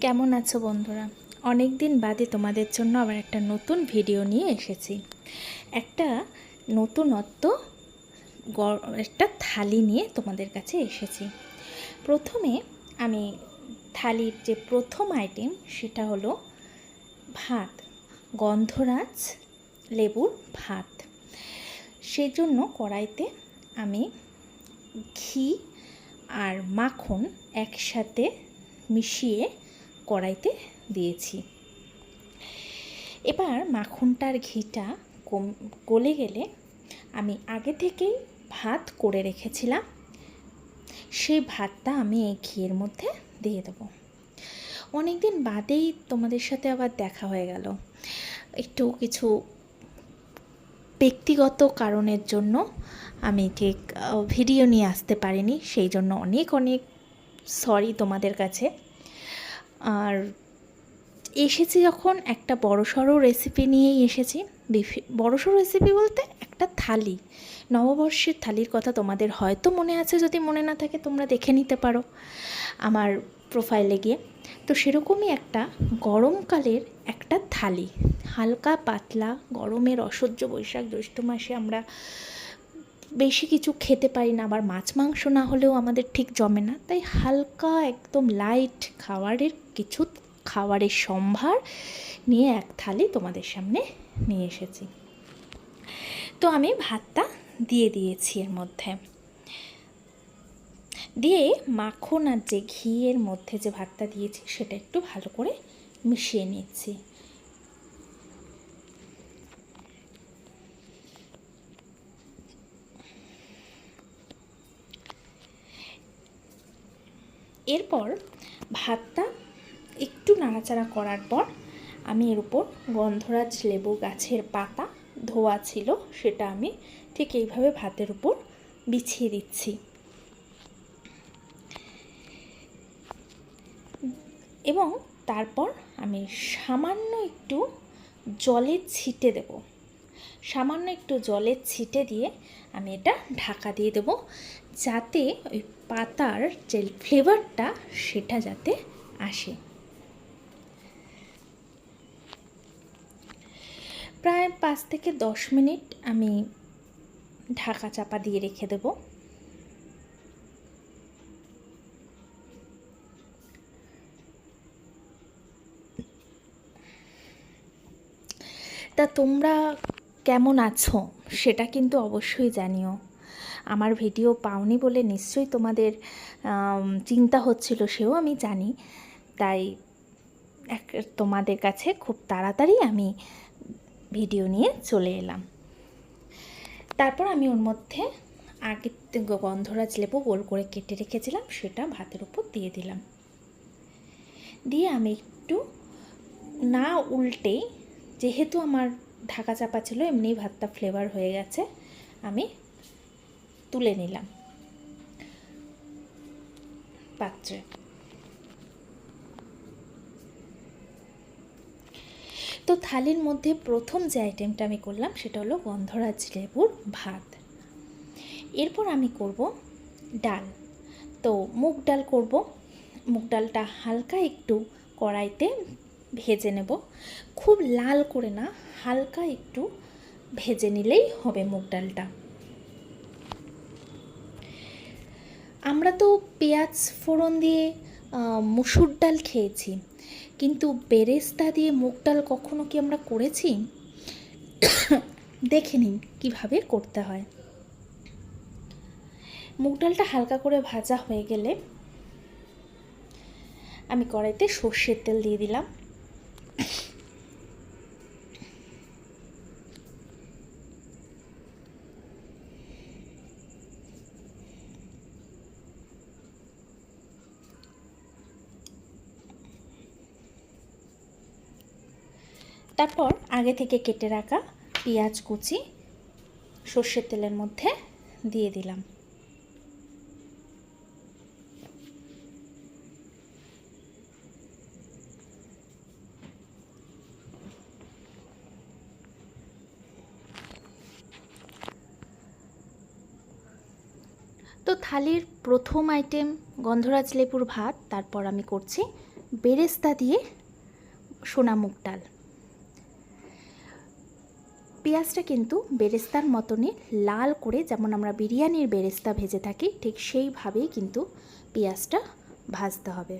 কেমন আছো বন্ধুরা? অনেক দিন বাদে তোমাদের জন্য আবার একটা নতুন ভিডিও নিয়ে এসেছি। একটা নতুনত্ব একটা থালি নিয়ে তোমাদের কাছে এসেছি। প্রথমে আমি থালির যে প্রথম আইটেম সেটা হলো ভাত, গন্ধরাজ লেবুর ভাত। সেজন্য কড়াইতে আমি ঘি আর মাখন একসাথে মিশিয়ে কড়াইতে দিয়েছি। এবার মাখনটার ঘিটা গলে গেলে আমি আগে থেকেই ভাত করে রেখেছিলাম, সেই ভাতটা আমি এই ঘিয়ের মধ্যে দিয়ে দেবো। অনেক দিন বাদেই তোমাদের সাথে আবার দেখা হয়ে গেল। একটু কিছু ব্যক্তিগত কারণের জন্য আমি ঠিক ভিডিও নিয়ে আসতে পারিনি, সেই জন্য অনেক অনেক সরি তোমাদের কাছে। আর এসেছি যখন একটা বড়সড় রেসিপি নিয়েই এসেছি। বড়সড় রেসিপি বলতে একটা থালি, নববর্ষের থালির কথা তোমাদের হয়তো মনে আছে, যদি মনে না থাকে তোমরা দেখে নিতে পারো আমার প্রোফাইলে গিয়ে। তো সেরকমই একটা গরমকালের একটা থালি, হালকা পাতলা। গরমের অসহ্য বৈশাখ জ্যৈষ্ঠ মাসে আমরা বেশি কিছু খেতে পারি না, আবার মাছ মাংস না হলেও আমাদের ঠিক জমে না, তাই হালকা একদম লাইট খাবারের সম্ভার নিয়ে এক থালি তোমাদের সামনে নিয়ে এসেছি। তো আমি ভাতটা দিয়ে দিয়েছি, এর মধ্যে দিয়ে মাখন আর যে ঘিয়ের মধ্যে যে ভাতটা দিয়েছি সেটা একটু ভালো করে মিশিয়ে নিচ্ছি। এরপর ভাতটা একটু নাড়াচাড়া করার পর আমি এর উপর গন্ধরাজ লেবু গাছের পাতা ধোয়া ছিল সেটা আমি ঠিক এইভাবে ভাতের উপর বিছিয়ে দিচ্ছি। এবং তারপর আমি সামান্য একটু জলের ছিটে দেব, সামান্য একটু জলের ছিটে দিয়ে আমি এটা ঢাকা দিয়ে দেব, যাতে ওই পাতার যে ফ্লেভারটা সেটা যাতে আসে। প্রায় 5 থেকে 10 মিনিট আমি ঢাকা চাপা দিয়ে রেখে দেব। তা তোমরা কেমন আছো সেটা কিন্তু অবশ্যই জানিও। আমার ভিডিও পাওনি বলে নিশ্চয়ই তোমাদের চিন্তা হচ্ছিল, সেও আমি জানি। তাই তোমাদের কাছে খুব তাড়াতাড়ি আমি ভিডিও নিয়ে চলে এলাম। তারপর আমি ওর মধ্যে আগে গন্ধরাজ লেবু গোল করে কেটে রেখেছিলাম সেটা ভাতের উপর দিয়ে দিলাম। দিয়ে আমি একটু না উল্টেই, যেহেতু আমার ঢাকা চাপা ছিল এমনি ভাতটা ফ্লেভার হয়ে গেছে, আমি তুলে নিলাম পাত্রে। তো থালির মধ্যে প্রথম যে আইটেমটা আমি করলাম সেটা হলো গন্ধরাজ লেবুর ভাত। এরপর আমি করব ডাল। তো মুগ ডাল করব। মুগ ডালটা হালকা একটু কড়াইতে ভেজে নেব, খুব লাল করে না, হালকা একটু ভেজে নিলেই হবে মুগ ডালটা। আমরা তো পেঁয়াজ ফোড়ন দিয়ে মুসুর ডাল খেয়েছি, কিন্তু বেরেস্তা দিয়ে মুগ ডাল কখনো কি আমরা করেছি? দেখে নিন কীভাবে করতে হয়। মুগ ডালটা হালকা করে ভাজা হয়ে গেলে আমি কড়াইতে সর্ষের তেল দিয়ে দিলাম। তারপর আগে থেকে কেটে রাখা পেঁয়াজ কুচি সর্ষের তেলের মধ্যে দিয়ে দিলাম। তো থালির প্রথম আইটেম গন্ধরাজ লেবুর ভাত, তারপর আমি করছি বেরেস্তা দিয়ে সোনা মুগ ডাল। পেঁয়াজটা কিন্তু বেরেস্তার মতনই লাল করে, যেমন আমরা বিরিয়ানির বেরেস্তা ভেজে থাকি ঠিক সেইভাবেই কিন্তু পেঁয়াজটা ভাজতে হবে।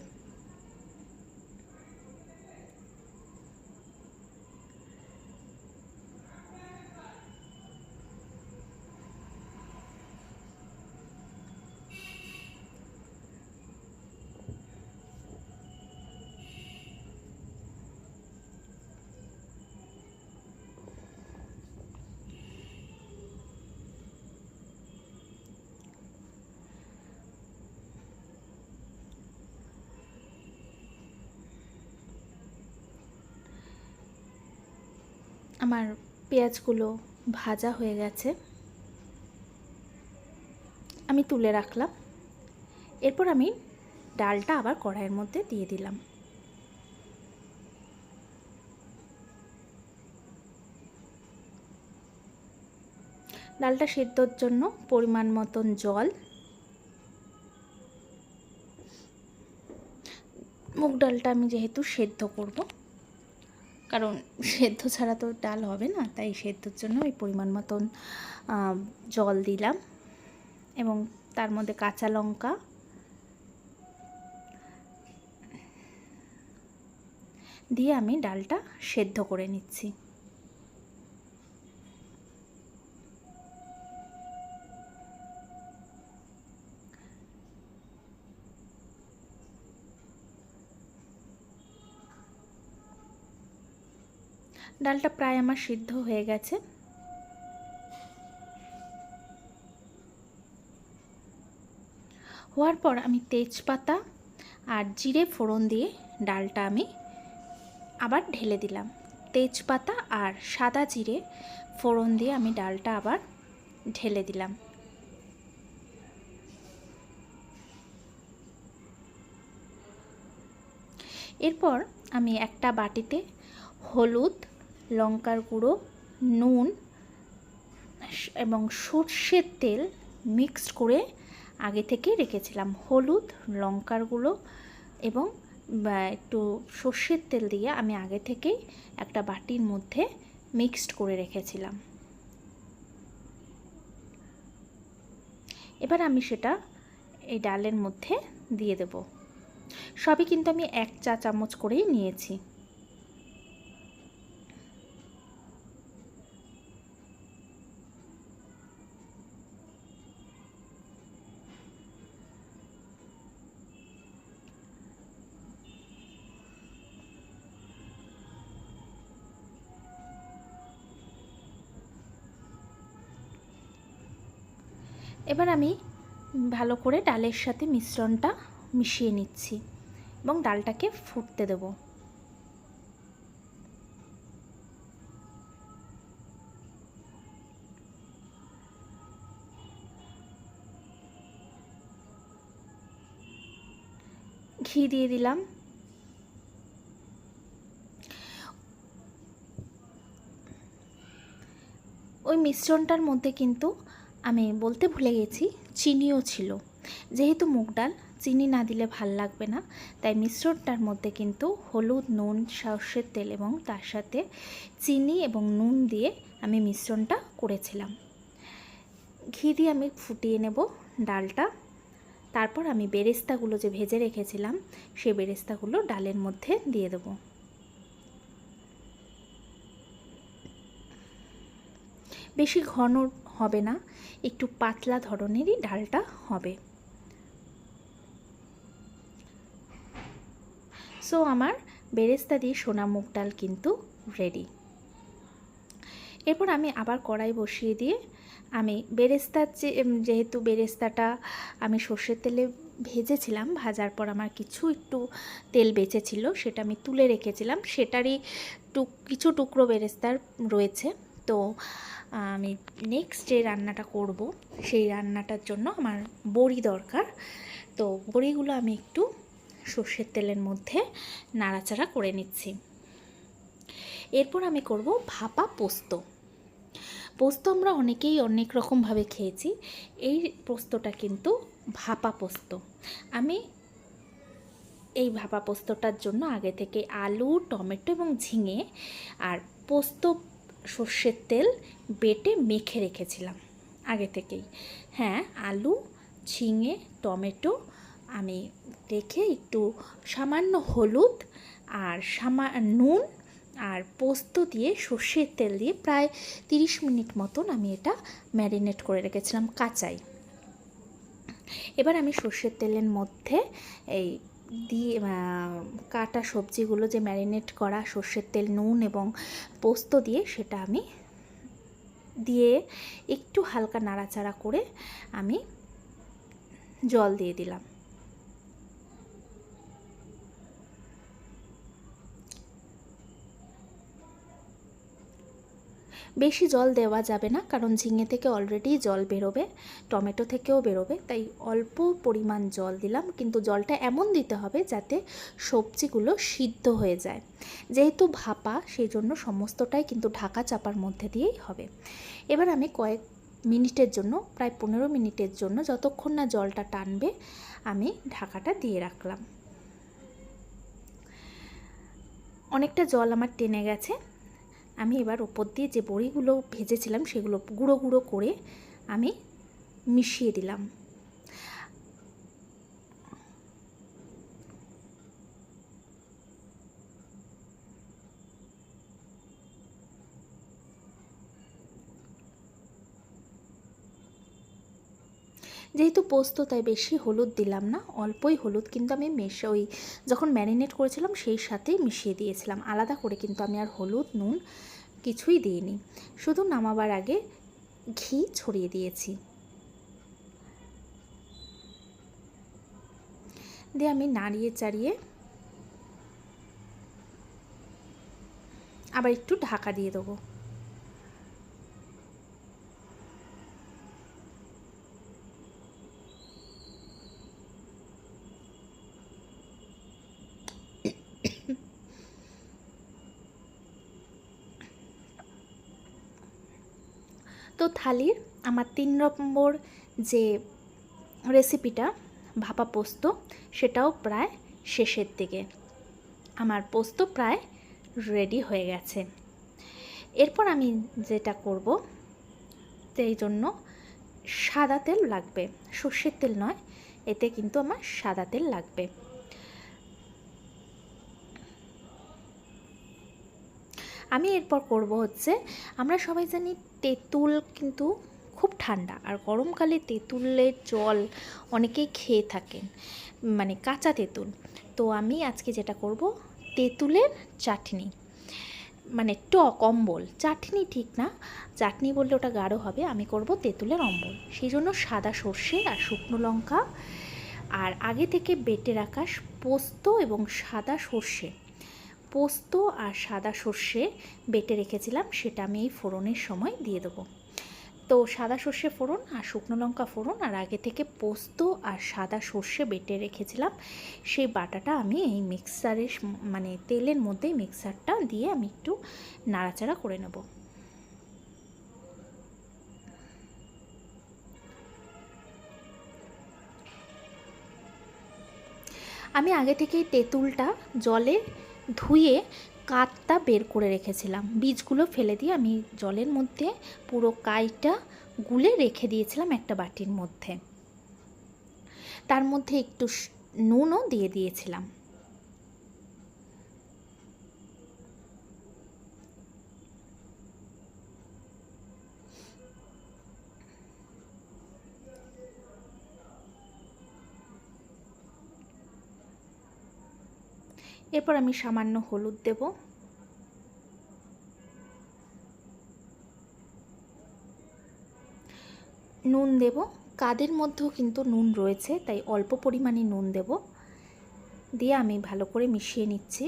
আমার পেঁয়াজগুলো ভাজা হয়ে গেছে, আমি তুলে রাখলাম। এরপর আমি ডালটা আবার কড়াইয়ের মধ্যে দিয়ে দিলাম। ডালটা সেদ্ধর জন্য পরিমাণ মতন জল, মুগ ডালটা আমি যেহেতু সেদ্ধ করব, কারণ সেদ্ধ ছাড়া তো ডাল হবে না, তাই সেদ্ধর জন্য এই পরিমাণ মতন জল দিলাম এবং তার মধ্যে কাঁচা লঙ্কা দিয়ে আমি ডালটা সেদ্ধ করে নিচ্ছি। ডালটা প্রায় আমার সিদ্ধ হয়ে গেছে। হওয়ার পর আমি তেজপাতা আর জিরে ফোড়ন দিয়ে ডালটা আমি আবার ঢেলে দিলাম। তেজপাতা আর সাদা জিরে ফোড়ন দিয়ে আমি ডালটা আবার ঢেলে দিলাম। এরপর আমি একটা বাটিতে হলুদ, লঙ্কার গুঁড়ো, নুন এবং সর্ষের তেল মিক্সড করে আগে থেকে রেখেছিলাম। হলুদ, লঙ্কার গুঁড়ো এবং একটু সর্ষের তেল দিয়ে আমি আগে থেকেই একটা বাটির মধ্যে মিক্সড করে রেখেছিলাম। এবার আমি সেটা এই ডালের মধ্যে দিয়ে দেব। সবই কিন্তু আমি 1 চা চামচ করেই নিয়েছি। এবার আমি ভালো করে ডালের সাথে মিশ্রণটা মিশিয়ে নিচ্ছি এবং ডালটাকে ফুটতে দেব। ঘি দিয়ে দিলাম। ওই মিশ্রণটার মধ্যে কিন্তু আমি বলতে ভুলে গেছি, চিনিও ছিল। যেহেতু মুগ ডাল, চিনি না দিলে ভাল লাগবে না, তাই মিশ্রণটার মধ্যে কিন্তু হলুদ, নুন, সর্ষের তেল এবং তার সাথে চিনি এবং নুন দিয়ে আমি মিশ্রণটা করেছিলাম। ঘি দিয়ে আমি ফুটিয়ে নেব ডালটা। তারপর আমি বেরেস্তাগুলো যে ভেজে রেখেছিলাম সেই বেরেস্তাগুলো ডালের মধ্যে দিয়ে দেব। বেশি ঘন হবে না, একটু পাতলা ধরনেরই ডালটা হবে। সো আমার বেরেস্তা দিয়ে সোনা মুগ ডাল কিন্তু রেডি। এরপর আমি আবার কড়াই বসিয়ে দিয়ে আমি বেরেস্তার যেহেতু বেরেস্তাটা আমি সর্ষের তেলে ভেজেছিলাম, ভাজার পর আমার একটু তেল বেঁচেছিল, সেটা আমি তুলে রেখেছিলাম। সেটারই কিছু টুকরো বেরেস্তার রয়েছে। তো আমি নেক্সট যে রান্নাটা করব সেই রান্নাটার জন্য আমার বড়ি দরকার। তো বড়িগুলো আমি একটু সর্ষের তেলের মধ্যে নাড়াচাড়া করে নিচ্ছি। এরপর আমি করব ভাপা পোস্ত। পোস্ত আমরা অনেকেই অনেক রকমভাবে খেয়েছি, এই পোস্তটা কিন্তু ভাপা পোস্ত। আমি এই ভাপা পোস্তটার জন্য আগে থেকে আলু, টমেটো এবং ঝিঙে আর পোস্ত সর্ষের তেল বেটে মেখে রেখেছিলাম আগে থেকেই। হ্যাঁ, আলু, ঝিঙে, টমেটো আমি রেখে একটু সামান্য হলুদ আর নুন আর পোস্ত দিয়ে সর্ষের তেল দিয়ে প্রায় 30 মিনিট মতন আমি এটা ম্যারিনেট করে রেখেছিলাম কাঁচাই। এবার আমি সর্ষের তেলের মধ্যে এই দিয়ে কাটা সবজিগুলো যে ম্যারিনেট করা সর্ষের তেল, নুন এবং পোস্ত দিয়ে সেটা আমি দিয়ে একটু হালকা নাড়াচাড়া করে আমি জল দিয়ে দিলাম। বেশি জল দেওয়া যাবে না, কারণ ঝিঙে থেকে অলরেডি জল বেরোবে, টমেটো থেকেও বেরোবে, তাই অল্প পরিমাণ জল দিলাম। কিন্তু জলটা এমন দিতে হবে যাতে সবজিগুলো সিদ্ধ হয়ে যায়। যেহেতু ভাপা, সেই জন্য সমস্তটাই কিন্তু ঢাকা চাপার মধ্যে দিয়েই হবে। এবার আমি কয়েক মিনিটের জন্য, প্রায় 15 মিনিটের জন্য, যতক্ষণ না জলটা টানবে, আমি ঢাকাটা দিয়ে রাখলাম। অনেকটা জল আমার টেনে গেছে। আমি এবার ওপর দিয়ে যে বড়িগুলো ভেজেছিলাম সেগুলো গুঁড়ো গুঁড়ো করে আমি মিশিয়ে দিলাম। যেহেতু পোস্ত, তাই বেশি হলুদ দিলাম না, অল্পই হলুদ, কিন্তু আমি যখন ম্যারিনেট করেছিলাম সেই সাথেই মিশিয়ে দিয়েছিলাম। আলাদা করে কিন্তু আমি আর হলুদ, নুন কিছুই দিইনি। শুধু নামাবার আগে ঘি ছড়িয়ে দিয়েছি। দিয়ে আমি নাড়িয়ে চাড়িয়ে আবার একটু ঢাকা দিয়ে দেবো। তো থালির আমার 3 নম্বর যে রেসিপিটা ভাপা পোস্ত, সেটাও প্রায় শেষের দিকে। আমার পোস্ত প্রায় রেডি হয়ে গেছে। এরপর আমি যেটা করব, সেই জন্য সাদা তেল লাগবে, সর্ষের তেল নয়, এতে কিন্তু আমার সাদা তেল লাগবে। আমি এরপর করব হচ্ছে, আমরা সবাই জানি তেঁতুল কিন্তু খুব ঠান্ডা, আর গরমকালে তেঁতুলের জল অনেকেই খেয়ে থাকেন, মানে কাঁচা তেঁতুল। তো আমি আজকে যেটা করব, তেঁতুলের চাটনি, মানে টক অম্বল। চাটনি ঠিক না, চাটনি বললে ওটা গাঢ় হবে। আমি করব তেঁতুলের অম্বল। সেই জন্য সাদা সর্ষে আর শুকনো লঙ্কা আর আগে থেকে বেটে রাখা পোস্ত এবং সাদা সর্ষে, পোস্ত আর সাদা সর্ষে বেটে রেখেছিলাম, সেটা আমি এই ফোড়নের সময় দিয়ে দেবো। তো সাদা সর্ষে ফোড়ন আর শুকনো লঙ্কা ফোড়ন, আর আগে থেকে পোস্ত আর সাদা সর্ষে বেটে রেখেছিলাম, সেই বাটাটা আমি এই মিক্সারের, মানে তেলের মধ্যে মিক্সারটা দিয়ে আমি একটু নাড়াচাড়া করে নেব। আমি আগে থেকেই তেঁতুলটা জলে ধুয়ে কাঠটা বের করে রেখেছিলাম, বীজগুলো ফেলে দিয়ে আমি জলের মধ্যে পুরো কাইটা গুলে রেখে দিয়েছিলাম একটা বাটির মধ্যে। তার মধ্যে একটু নুনও দিয়ে দিয়েছিলাম। এরপর আমি সামান্য হলুদ দেব, নুন দেব। কাদের মধ্যেও কিন্তু নুন রয়েছে, তাই অল্প পরিমাণে নুন দেব। দিয়ে আমি ভালো করে মিশিয়ে নিচ্ছি।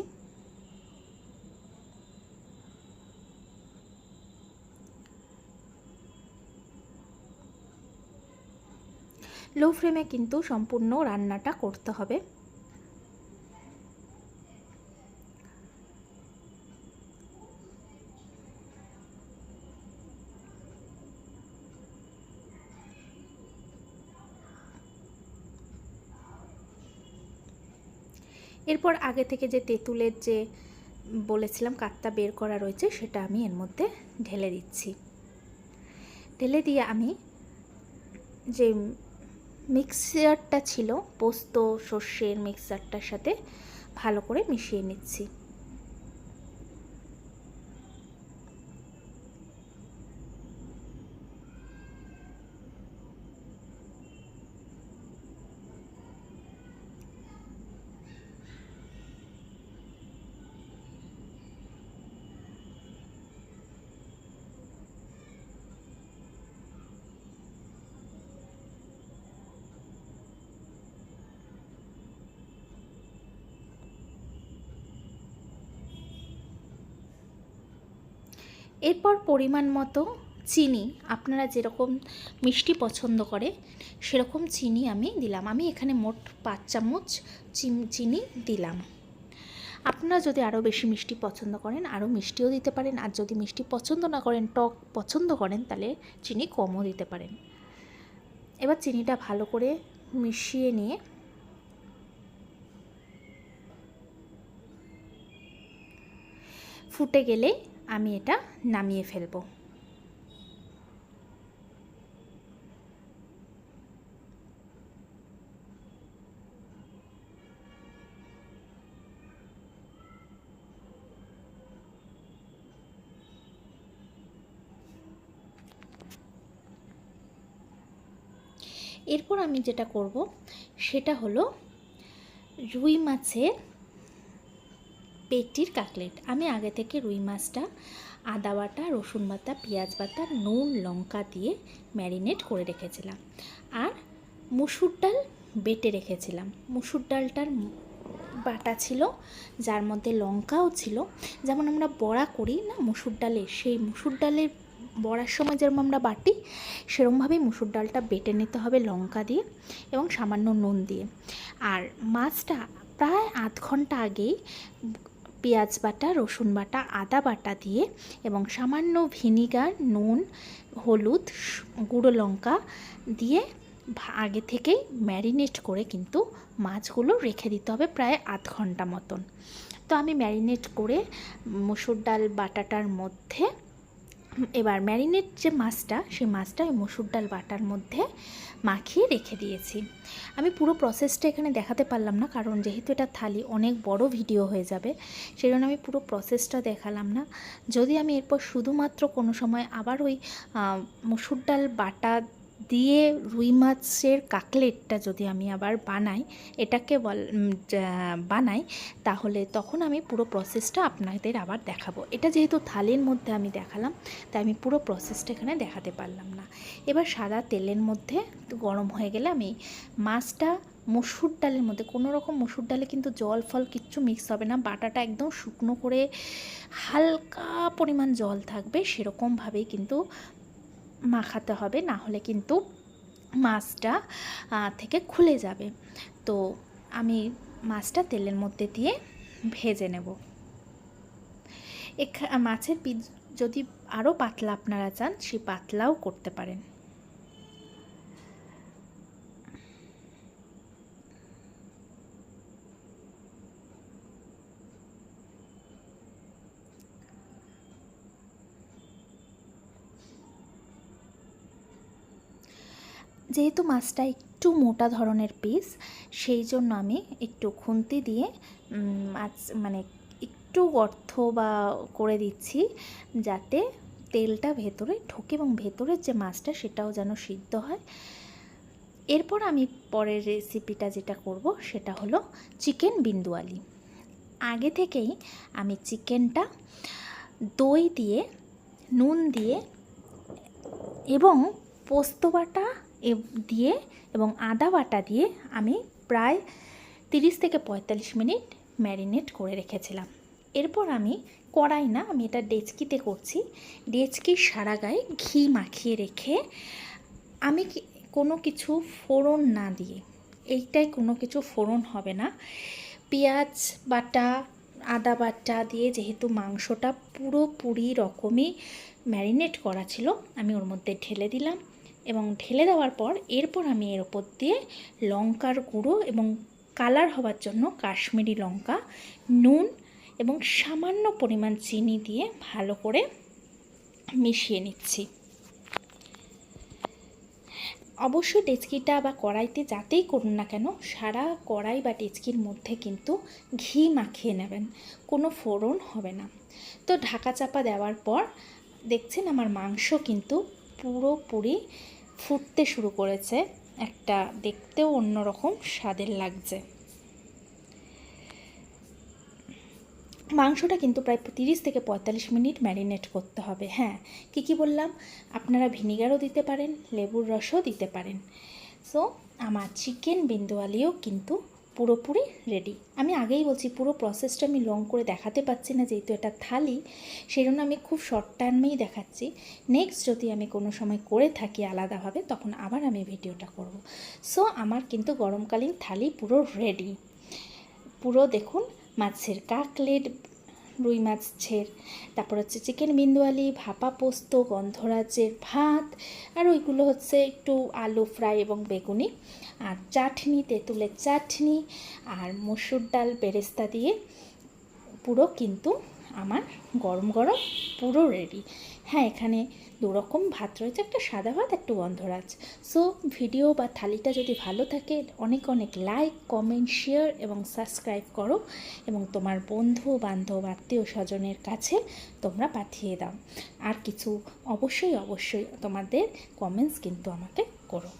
লো ফ্লেমে কিন্তু সম্পূর্ণ রান্নাটা করতে হবে। এরপর আগে থেকে যে তেঁতুলের যে বলেছিলাম কাতটা বের করা রয়েছে সেটা আমি এর মধ্যে ঢেলে দিচ্ছি। ঢেলে দিয়ে আমি যে মিক্সচারটা ছিল পোস্ত সর্ষের মিক্সচারটার সাথে ভালো করে মিশিয়ে নিচ্ছি। এরপর পরিমাণ মতো চিনি, আপনারা যেরকম মিষ্টি পছন্দ করে সেরকম চিনি আমি দিলাম। আমি এখানে মোট 5 চামচ চিনি দিলাম। আপনারা যদি আরও বেশি মিষ্টি পছন্দ করেন আরও মিষ্টিও দিতে পারেন, আর যদি মিষ্টি পছন্দ না করেন, টক পছন্দ করেন, তাহলে চিনি কমও দিতে পারেন। এবার চিনিটা ভালো করে মিশিয়ে নিয়ে ফুটে গেলে আমি এটা নামিয়ে ফেলবো। এরপর আমি যেটা করব সেটা হলো রুই মাছের পেটির কাটলেট। আমি আগে থেকে রুই মাছটা আদা বাটা, রসুন বাটা, পেঁয়াজ বাটা, নুন লঙ্কা দিয়ে ম্যারিনেট করে রেখেছিলাম, আর মুসুর ডাল বেটে রেখেছিলাম। মুসুর ডালটার বাটা ছিল, যার মধ্যে লঙ্কাও ছিল। যেমন আমরা বড়া করি না মুসুর ডালে, সেই মুসুর ডালের বড়ার সময় যেরকম আমরা বাটি, সেরকমভাবেই মুসুর ডালটা বেটে নিতে হবে লঙ্কা দিয়ে এবং সামান্য নুন দিয়ে। আর মাছটা প্রায় আধ ঘন্টা আগেই পেঁয়াজ বাটা, রসুন বাটা, আদা বাটা দিয়ে এবং সামান্য ভিনিগার, নুন, হলুদ, গুঁড়ো লঙ্কা দিয়ে আগে থেকেই ম্যারিনেট করে কিন্তু মাছগুলো রেখে দিতে হবে প্রায় আধ ঘন্টা মতন। তো আমি ম্যারিনেট করে মসুর ডাল বাটাটার মধ্যে, এবার ম্যারিনেট যে মাছটা, সেই মাছটা ওই মসুর ডাল বাটার মধ্যে মাখিয়ে রেখে দিয়েছি। আমি পুরো প্রসেসটা এখানে দেখাতে পারলাম না, কারণ যেহেতু এটা থালি অনেক বড় ভিডিও হয়ে যাবে, সেই জন্য আমি পুরো প্রসেসটা দেখালাম না। যদি আমি এরপর শুধুমাত্র কোনো সময় আবার ওই মসুর ডাল বাটা দিয়ে রুই মাছের কাটলেটটা যদি আমি আবার বানাই, এটাকে বানাই, তাহলে তখন আমি পুরো প্রসেসটা আপনাদের আবার দেখাবো। এটা যেহেতু থালির মধ্যে আমি দেখালাম, তাই আমি পুরো প্রসেসটা এখানে দেখাতে পারলাম না। এবার সাদা তেলের মধ্যে গরম হয়ে গেলে আমি মাছটা মসুর ডালের মধ্যে, কোনো রকম মসুর ডালে কিন্তু জল ফল কিচ্ছু মিক্স হবে না, বাটাটা একদম শুকনো করে হালকা পরিমাণ জল থাকবে সেরকমভাবেই কিন্তু মাখাতে হবে, না হলে কিন্তু মাছটা থেকে খুলে যাবে। তো আমি মাছটা তেলের মধ্যে দিয়ে ভেজে নেব। মাছের পিস যদি আরও পাতলা আপনারা চান, সেই পাতলাও করতে পারেন। যেহেতু মাছটা একটু মোটা ধরনের পিস, সেই জন্য আমি একটু খুন্তি দিয়ে মাছ মানে একটু গর্ত বা করে দিচ্ছি, যাতে তেলটা ভেতরে ঢোকে এবং ভেতরের যে মাছটা সেটাও যেন সিদ্ধ হয়। এরপর আমি পরের রেসিপিটা যেটা করব সেটা হলো চিকেন বিন্দুয়ালি। আগে থেকেই আমি চিকেনটা দই দিয়ে, নুন দিয়ে এবং পোস্ত বাটা দিয়ে এবং আদা বাটা দিয়ে আমি প্রায় 30 থেকে 45 মিনিট ম্যারিনেট করে রেখেছিলাম। এরপর আমি কড়াই না, আমি এটা ডেচকিতে করছি। ডেচকির সারা গায়ে ঘি মাখিয়ে রেখে আমি কোনো কিছু ফোড়ন না দিয়ে, এইটাই কোনো কিছু ফোড়ন হবে না, পেঁয়াজ বাটা, আদা বাটা দিয়ে যেহেতু মাংসটা পুরোপুরি রকমই ম্যারিনেট করা ছিল, আমি ওর মধ্যে ঢেলে দিলাম। এবং ঢেলে দেওয়ার পর এরপর আমি এর ওপর দিয়ে লঙ্কার গুঁড়ো এবং কালার হওয়ার জন্য কাশ্মীরি লঙ্কা, নুন এবং সামান্য পরিমাণ চিনি দিয়ে ভালো করে মিশিয়ে নিচ্ছি। অবশ্যই ডেচকিটা বা কড়াইতে যাতেই করুন না কেন, সারা কড়াই বা ডেচকির মধ্যে কিন্তু ঘি মাখিয়ে নেবেন, কোনো ফোড়ন হবে না। তো ঢাকা চাপা দেওয়ার পর দেখছেন আমার মাংস কিন্তু পুরোপুরি ফুটতে শুরু করেছে, একটা দেখতেও অন্যরকম স্বাদের লাগছে। মাংসটা কিন্তু প্রায় 30 থেকে 45 মিনিট ম্যারিনেট করতে হবে। হ্যাঁ, কী বললাম, আপনারা ভিনিগারও দিতে পারেন, লেবুর রসও দিতে পারেন। সো আমার চিকেন বিন্দুয়ালিও কিন্তু পুরোপুরি রেডি। আমি আগেই বলছি, পুরো প্রসেসটা আমি লং করে দেখাতে পারছি না, যেহেতু এটা থালি, সেই জন্য আমি খুব শর্ট টার্মেই দেখাচ্ছি। নেক্সট যদি আমি কোনো সময় করে থাকি আলাদাভাবে, তখন আবার আমি ভিডিওটা করব। সো আমার কিন্তু গরমকালীন থালি পুরো রেডি। পুরো দেখুন, মাছের কাকলেট, রুই মাছের, তারপর হচ্ছে চিকেন বিন্দুয়ালি, ভাপা পোস্ত, গন্ধরাজের ভাত, আর ওইগুলো হচ্ছে একটু আলু ফ্রাই এবং বেগুনি, আর চাটনি, তেঁতুলের চাটনি, আর মসুর ডাল বেরেস্তা দিয়ে পুরো কিন্তু আমার গরম গরম পুরো রেডি। হ্যাঁ, এখানে দুরকম ভাত রয়েছে, একটা সাদা ভাত, একটু গন্ধরাজ। সো ভিডিও বা থালিটা যদি ভালো থাকে, অনেক অনেক লাইক, কমেন্ট, শেয়ার এবং সাবস্ক্রাইব করো, এবং তোমার বন্ধু বান্ধব আত্মীয় স্বজনের কাছে তোমরা পাঠিয়ে দাও। আর কিছু অবশ্যই তোমাদের কমেন্টস কিন্তু আমাকে করো।